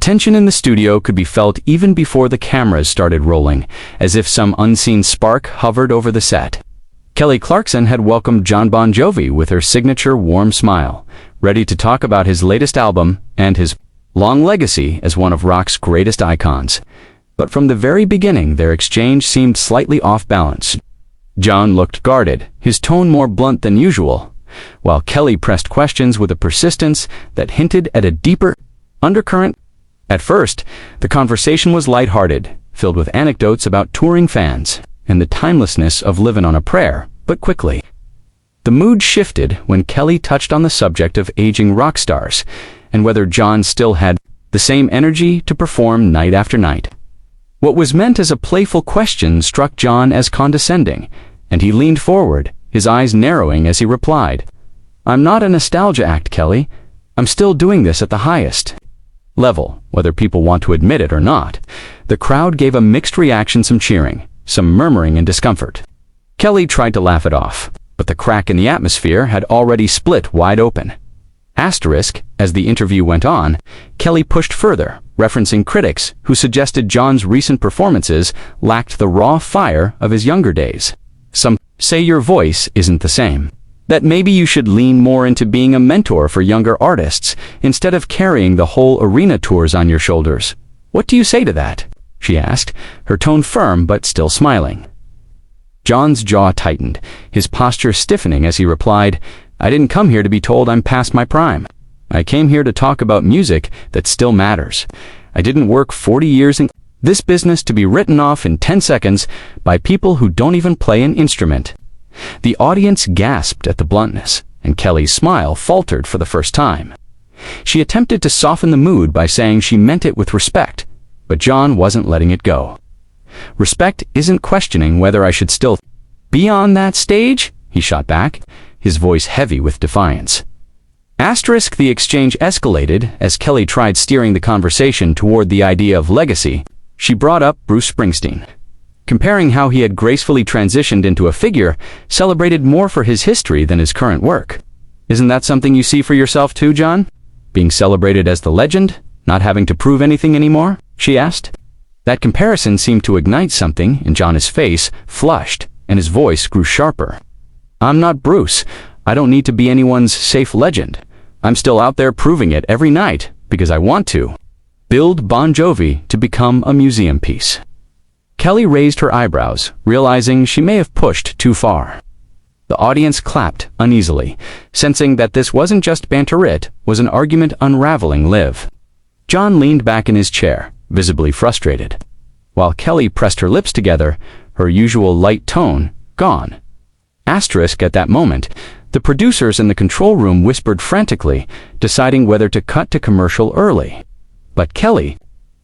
Tension in the studio could be felt even before the cameras started rolling, as if some unseen spark hovered over the set. Kelly Clarkson had welcomed Jon Bon Jovi with her signature warm smile, ready to talk about his latest album and his long legacy as one of rock's greatest icons. But from the very beginning, their exchange seemed slightly off balance. Jon looked guarded, his tone more blunt than usual, while Kelly pressed questions with a persistence that hinted at a deeper undercurrent. At first, the conversation was lighthearted, filled with anecdotes about touring fans and the timelessness of living on a prayer, but quickly the mood shifted when Kelly touched on the subject of aging rock stars and whether Jon still had the same energy to perform night after night. What was meant as a playful question struck Jon as condescending, and he leaned forward, his eyes narrowing as he replied, "I'm not a nostalgia act, Kelly. I'm still doing this at the highest level, whether people want to admit it or not." The crowd gave a mixed reaction, some cheering, some murmuring in discomfort. Kelly tried to laugh it off, but the crack in the atmosphere had already split wide open. Asterisk, as the interview went on, Kelly pushed further, referencing critics who suggested Jon's recent performances lacked the raw fire of his younger days. Some say your voice isn't the same, that maybe you should lean more into being a mentor for younger artists instead of carrying the whole arena tours on your shoulders. What do you say to that? She asked, her tone firm but still smiling. Jon's jaw tightened, his posture stiffening as he replied, "I didn't come here to be told I'm past my prime. I came here to talk about music that still matters. I didn't work 40 years in this business to be written off in 10 seconds by people who don't even play an instrument." The audience gasped at the bluntness, and Kelly's smile faltered for the first time. She attempted to soften the mood by saying she meant it with respect, but Jon wasn't letting it go. "Respect isn't questioning whether I should still be on that stage," he shot back, his voice heavy with defiance. Asterisk, the exchange escalated as Kelly tried steering the conversation toward the idea of legacy. She brought up Bruce Springsteen, comparing how he had gracefully transitioned into a figure celebrated more for his history than his current work. "Isn't that something you see for yourself too, Jon? Being celebrated as the legend, not having to prove anything anymore?" she asked. That comparison seemed to ignite something in Jon's face, flushed, and his voice grew sharper. "I'm not Bruce. I don't need to be anyone's safe legend. I'm still out there proving it every night because I want to build Bon Jovi to become a museum piece." Kelly raised her eyebrows, realizing she may have pushed too far. The audience clapped uneasily, sensing that this wasn't just banter, it was an argument unraveling live. Jon leaned back in his chair, visibly frustrated, while Kelly pressed her lips together, her usual light tone gone. Asterisk, at that moment, the producers in the control room whispered frantically, deciding whether to cut to commercial early. But Kelly,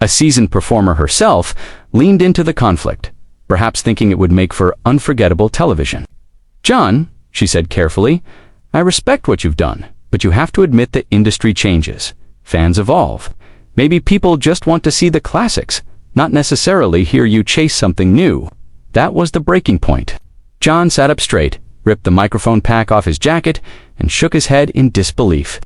a seasoned performer herself, leaned into the conflict, perhaps thinking it would make for unforgettable television. "Jon," she said carefully, "I respect what you've done, but you have to admit the industry changes. Fans evolve. Maybe people just want to see the classics, not necessarily hear you chase something new." That was the breaking point. Jon sat up straight, ripped the microphone pack off his jacket, and shook his head in disbelief.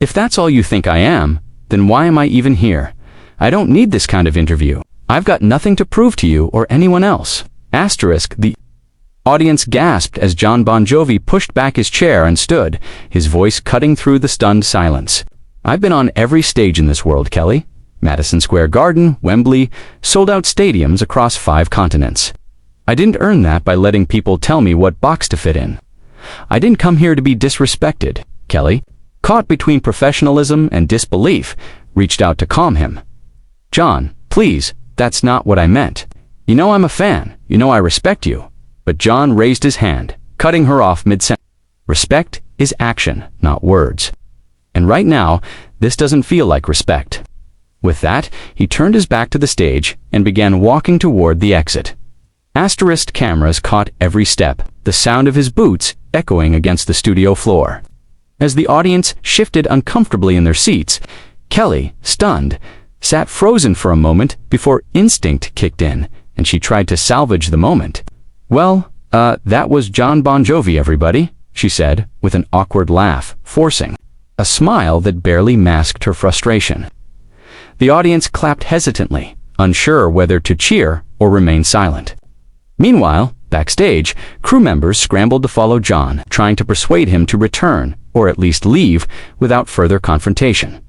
"If that's all you think I am, then why am I even here? I don't need this kind of interview. I've got nothing to prove to you or anyone else." Asterisk, the audience gasped as Jon Bon Jovi pushed back his chair and stood, his voice cutting through the stunned silence. "I've been on every stage in this world, Kelly. Madison Square Garden, Wembley, sold-out stadiums across 5 continents. I didn't earn that by letting people tell me what box to fit in. I didn't come here to be disrespected." Kelly, caught between professionalism and disbelief, reached out to calm him. "Jon, please, that's not what I meant. You know I'm a fan. You know I respect you." But Jon raised his hand, cutting her off mid-sentence. "Respect is action, not words. And right now, this doesn't feel like respect." With that, he turned his back to the stage and began walking toward the exit. Asterisk, cameras caught every step, the sound of his boots echoing against the studio floor. As the audience shifted uncomfortably in their seats, Kelly, stunned, sat frozen for a moment before instinct kicked in, and she tried to salvage the moment. "Well, that was Jon Bon Jovi, everybody," she said, with an awkward laugh, forcing a smile that barely masked her frustration. The audience clapped hesitantly, unsure whether to cheer or remain silent. Meanwhile, backstage, crew members scrambled to follow Jon, trying to persuade him to return, or at least leave, without further confrontation.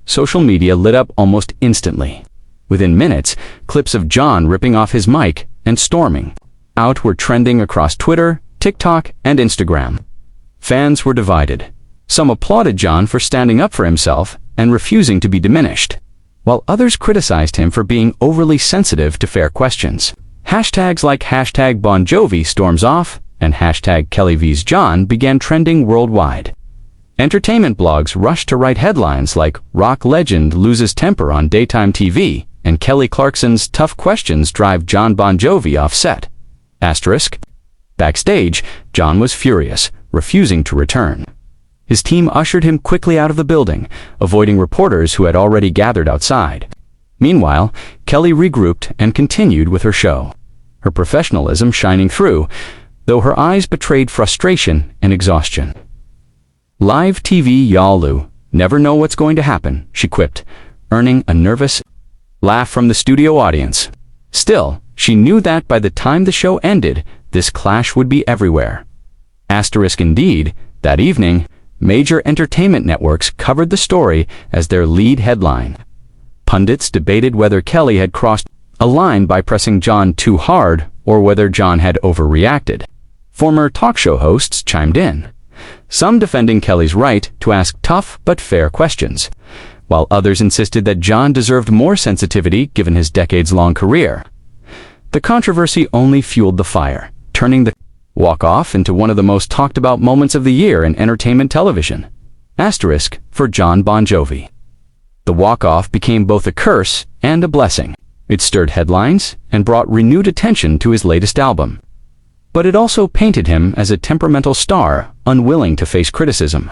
Social media lit up almost instantly. Within minutes, clips of Jon ripping off his mic and storming out were trending across Twitter, TikTok, and Instagram. Fans were divided. Some applauded Jon for standing up for himself and refusing to be diminished, while others criticized him for being overly sensitive to fair questions. Hashtags like #Bon Jovi storms off and #Kelly vs. Jon began trending worldwide. Entertainment blogs rushed to write headlines like "Rock Legend Loses Temper on Daytime TV" and "Kelly Clarkson's Tough Questions Drive Jon Bon Jovi Off Set." Backstage, Jon was furious, refusing to return. His team ushered him quickly out of the building, avoiding reporters who had already gathered outside. Meanwhile, Kelly regrouped and continued with her show, her professionalism shining through, though her eyes betrayed frustration and exhaustion. "Live TV, y'all never know what's going to happen," she quipped, earning a nervous laugh from the studio audience. Still, she knew that by the time the show ended, this clash would be everywhere. Indeed, that evening, major entertainment networks covered the story as their lead headline. Pundits debated whether Kelly had crossed a line by pressing Jon too hard or whether Jon had overreacted. Former talk show hosts chimed in, some defending Kelly's right to ask tough but fair questions, while others insisted that Jon deserved more sensitivity given his decades-long career. The controversy only fueled the fire, turning the walk-off into one of the most talked-about moments of the year in entertainment television. For Jon Bon Jovi. The walk-off became both a curse and a blessing. It stirred headlines and brought renewed attention to his latest album. But it also painted him as a temperamental star, unwilling to face criticism.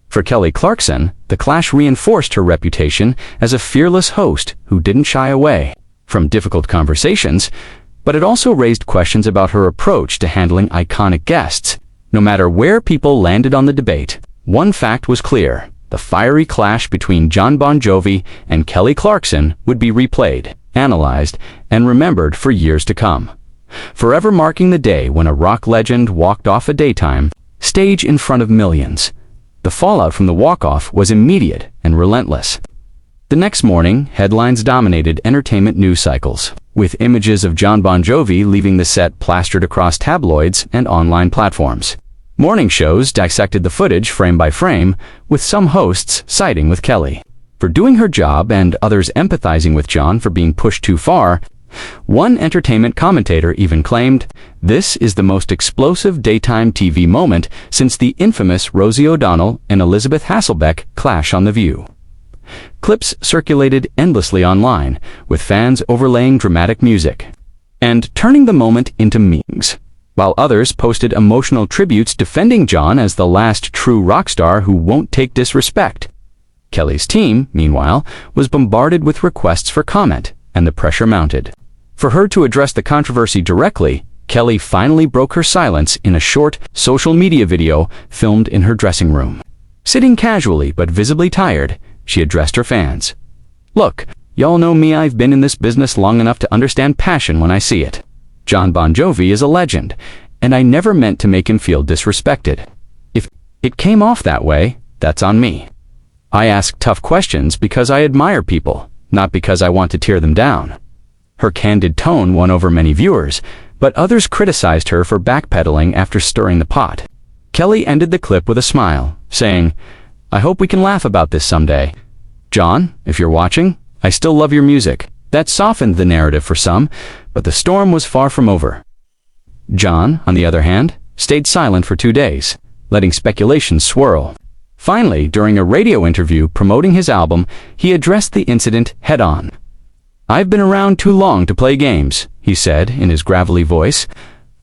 For Kelly Clarkson, the clash reinforced her reputation as a fearless host who didn't shy away from difficult conversations, but it also raised questions about her approach to handling iconic guests. No matter where people landed on the debate, one fact was clear: the fiery clash between Jon Bon Jovi and Kelly Clarkson would be replayed, analyzed, and remembered for years to come, forever marking the day when a rock legend walked off a daytime stage in front of millions. The fallout from the walk-off was immediate and relentless. The next morning, headlines dominated entertainment news cycles, with images of Jon Bon Jovi leaving the set plastered across tabloids and online platforms. Morning shows dissected the footage frame by frame, with some hosts siding with Kelly for doing her job and others empathizing with Jon for being pushed too far. One entertainment commentator even claimed, "This is the most explosive daytime TV moment since the infamous Rosie O'Donnell and Elizabeth Hasselbeck clash on The View." Clips circulated endlessly online, with fans overlaying dramatic music and turning the moment into memes, while others posted emotional tributes defending Jon as the last true rock star who won't take disrespect. Kelly's team, meanwhile, was bombarded with requests for comment, and the pressure mounted. For her to address the controversy directly, Kelly finally broke her silence in a short social media video filmed in her dressing room. Sitting casually but visibly tired, she addressed her fans. "Look, y'all know me, I've been in this business long enough to understand passion when I see it. Jon Bon Jovi is a legend, and I never meant to make him feel disrespected. If it came off that way, that's on me. I ask tough questions because I admire people, not because I want to tear them down." Her candid tone won over many viewers, but others criticized her for backpedaling after stirring the pot. Kelly ended the clip with a smile, saying, "I hope we can laugh about this someday. Jon, if you're watching, I still love your music." That softened the narrative for some, but the storm was far from over. Jon, on the other hand, stayed silent for 2 days, letting speculation swirl. Finally, during a radio interview promoting his album, he addressed the incident head-on. "I've been around too long to play games," he said in his gravelly voice.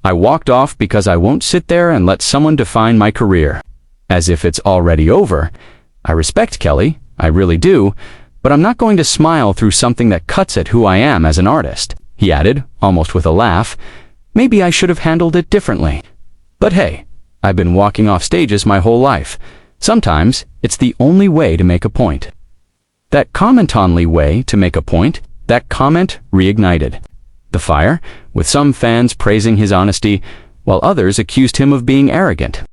"I walked off because I won't sit there and let someone define my career. As if it's already over. I respect Kelly, I really do, but I'm not going to smile through something that cuts at who I am as an artist," he added, almost with a laugh. "Maybe I should have handled it differently. But hey, I've been walking off stages my whole life. Sometimes it's the only way to make a point." That comment on Lee way to make a point, that comment reignited the fire, with some fans praising his honesty, while others accused him of being arrogant.